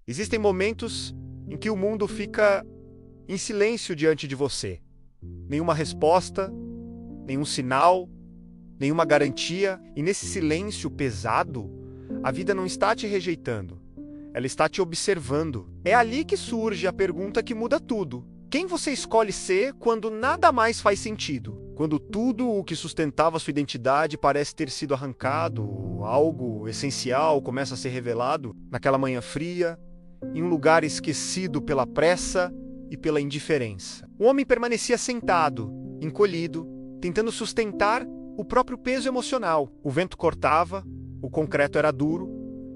Existem momentos em que o mundo fica em silêncio diante de você. Nenhuma resposta, nenhum sinal, nenhuma garantia. E nesse silêncio pesado, a vida não está te rejeitando. Ela está te observando. É ali que surge a pergunta que muda tudo. Quem você escolhe ser quando nada mais faz sentido? Quando tudo o que sustentava sua identidade parece ter sido arrancado, algo essencial começa a ser revelado naquela manhã fria, em um lugar esquecido pela pressa e pela indiferença. O homem permanecia sentado, encolhido, tentando sustentar o próprio peso emocional. O vento cortava, o concreto era duro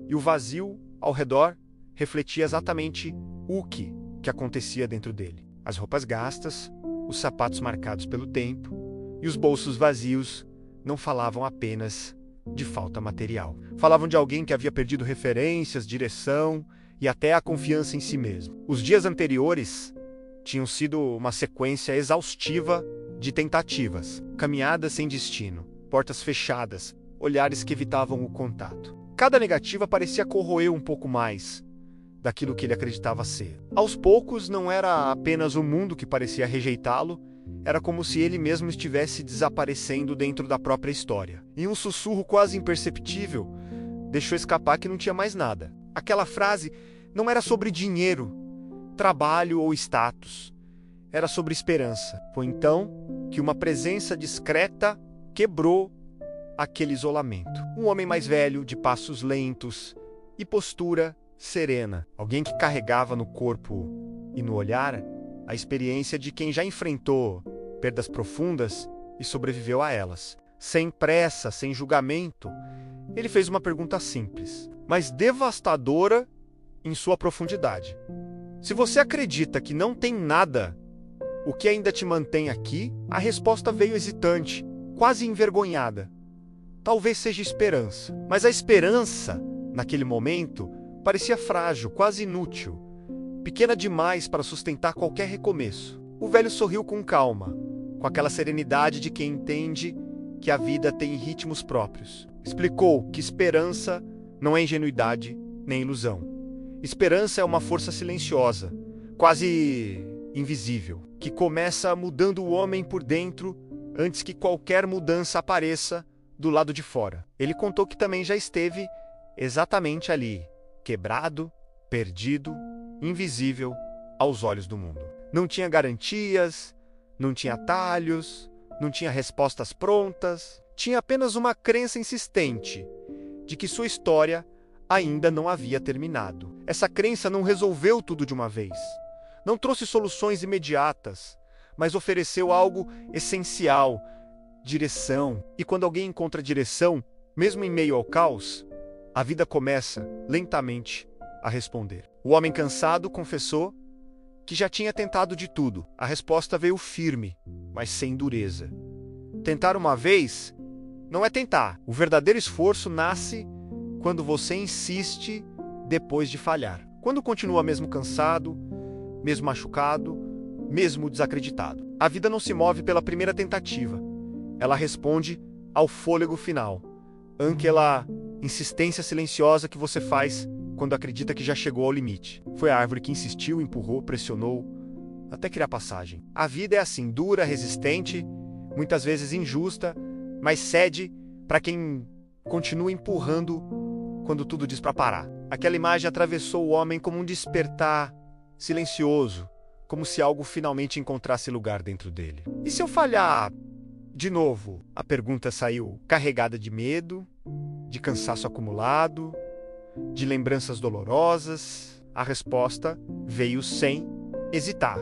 e o vazio ao redor refletia exatamente o que acontecia dentro dele. As roupas gastas, os sapatos marcados pelo tempo e os bolsos vazios não falavam apenas de falta material. Falavam de alguém que havia perdido referências, direção e até a confiança em si mesmo. Os dias anteriores tinham sido uma sequência exaustiva de tentativas, caminhadas sem destino, portas fechadas, olhares que evitavam o contato. Cada negativa parecia corroer um pouco mais daquilo que ele acreditava ser. Aos poucos, não era apenas o mundo que parecia rejeitá-lo, era como se ele mesmo estivesse desaparecendo dentro da própria história. E um sussurro quase imperceptível deixou escapar que não tinha mais nada. Aquela frase não era sobre dinheiro, trabalho ou status. Era sobre esperança. Foi então que uma presença discreta quebrou aquele isolamento. Um homem mais velho, de passos lentos e postura serena. Alguém que carregava no corpo e no olhar a experiência de quem já enfrentou perdas profundas e sobreviveu a elas. Sem pressa, sem julgamento, ele fez uma pergunta simples, mas devastadora em sua profundidade. Se você acredita que não tem nada, o que ainda te mantém aqui? A resposta veio hesitante, quase envergonhada. Talvez seja esperança. Mas a esperança, naquele momento, parecia frágil, quase inútil, pequena demais para sustentar qualquer recomeço. O velho sorriu com calma, com aquela serenidade de quem entende que a vida tem ritmos próprios. Explicou que esperança não é ingenuidade nem ilusão. Esperança é uma força silenciosa, quase invisível, que começa mudando o homem por dentro antes que qualquer mudança apareça do lado de fora. Ele contou que também já esteve exatamente ali, quebrado, perdido, invisível aos olhos do mundo. Não tinha garantias, não tinha atalhos, não tinha respostas prontas, tinha apenas uma crença insistente de que sua história ainda não havia terminado. Essa crença não resolveu tudo de uma vez, não trouxe soluções imediatas, mas ofereceu algo essencial, direção. E quando alguém encontra direção, mesmo em meio ao caos, a vida começa, lentamente, a responder. O homem cansado confessou que já tinha tentado de tudo. A resposta veio firme, mas sem dureza. Tentar uma vez não é tentar. O verdadeiro esforço nasce quando você insiste depois de falhar. Quando continua mesmo cansado, mesmo machucado, mesmo desacreditado. A vida não se move pela primeira tentativa. Ela responde ao fôlego final. Aquela insistência silenciosa que você faz quando acredita que já chegou ao limite. Foi a árvore que insistiu, empurrou, pressionou, até criar passagem. A vida é assim, dura, resistente, muitas vezes injusta, mas cede para quem continua empurrando quando tudo diz para parar. Aquela imagem atravessou o homem como um despertar silencioso, como se algo finalmente encontrasse lugar dentro dele. E se eu falhar de novo? A pergunta saiu carregada de medo, de cansaço acumulado, de lembranças dolorosas. A resposta veio sem hesitar.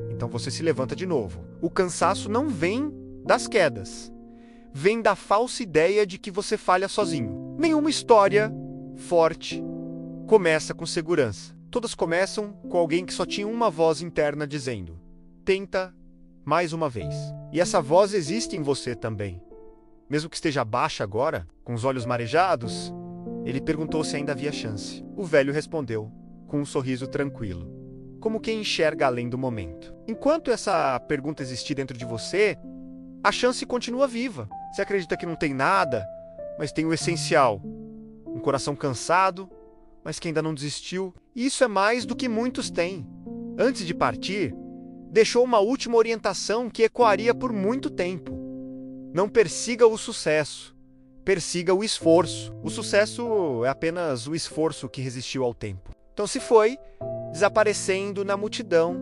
Então você se levanta de novo. O cansaço não vem das quedas. Vem da falsa ideia de que você falha sozinho. Nenhuma história forte começa com segurança. Todas começam com alguém que só tinha uma voz interna dizendo: tenta mais uma vez. E essa voz existe em você também. Mesmo que esteja baixa agora, com os olhos marejados, ele perguntou se ainda havia chance. O velho respondeu, com um sorriso tranquilo, como quem enxerga além do momento. Enquanto essa pergunta existir dentro de você, a chance continua viva. Você acredita que não tem nada, mas tem o essencial. Um coração cansado, mas que ainda não desistiu. Isso é mais do que muitos têm. Antes de partir, deixou uma última orientação que ecoaria por muito tempo. Não persiga o sucesso, persiga o esforço. O sucesso é apenas o esforço que resistiu ao tempo. Então se foi, desaparecendo na multidão,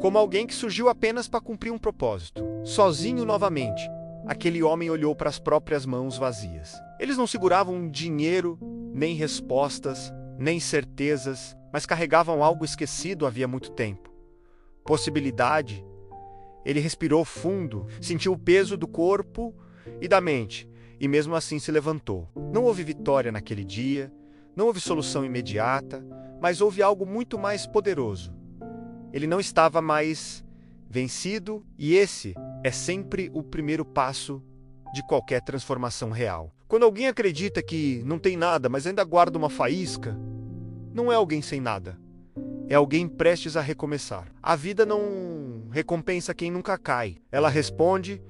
como alguém que surgiu apenas para cumprir um propósito. Sozinho novamente, aquele homem olhou para as próprias mãos vazias. Eles não seguravam dinheiro, nem respostas, nem certezas, mas carregavam algo esquecido havia muito tempo. Possibilidade. Ele respirou fundo, sentiu o peso do corpo e da mente, e mesmo assim se levantou. Não houve vitória naquele dia, não houve solução imediata, mas houve algo muito mais poderoso. Ele não estava mais vencido, e esse é sempre o primeiro passo de qualquer transformação real. Quando alguém acredita que não tem nada, mas ainda guarda uma faísca, não é alguém sem nada. É alguém prestes a recomeçar. A vida não recompensa quem nunca cai. Ela responde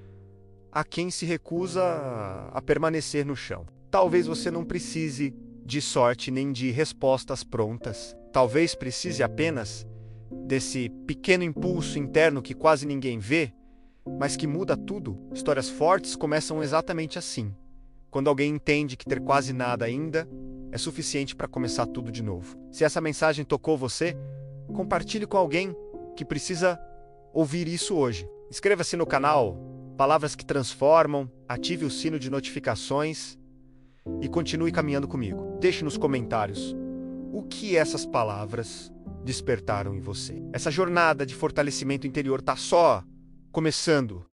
a quem se recusa a permanecer no chão. Talvez você não precise de sorte nem de respostas prontas. Talvez precise apenas desse pequeno impulso interno que quase ninguém vê, mas que muda tudo. Histórias fortes começam exatamente assim. Quando alguém entende que ter quase nada ainda é suficiente para começar tudo de novo. Se essa mensagem tocou você, compartilhe com alguém que precisa ouvir isso hoje. Inscreva-se no canal Palavras que Transformam, ative o sino de notificações e continue caminhando comigo. Deixe nos comentários o que essas palavras despertaram em você. Essa jornada de fortalecimento interior está só começando.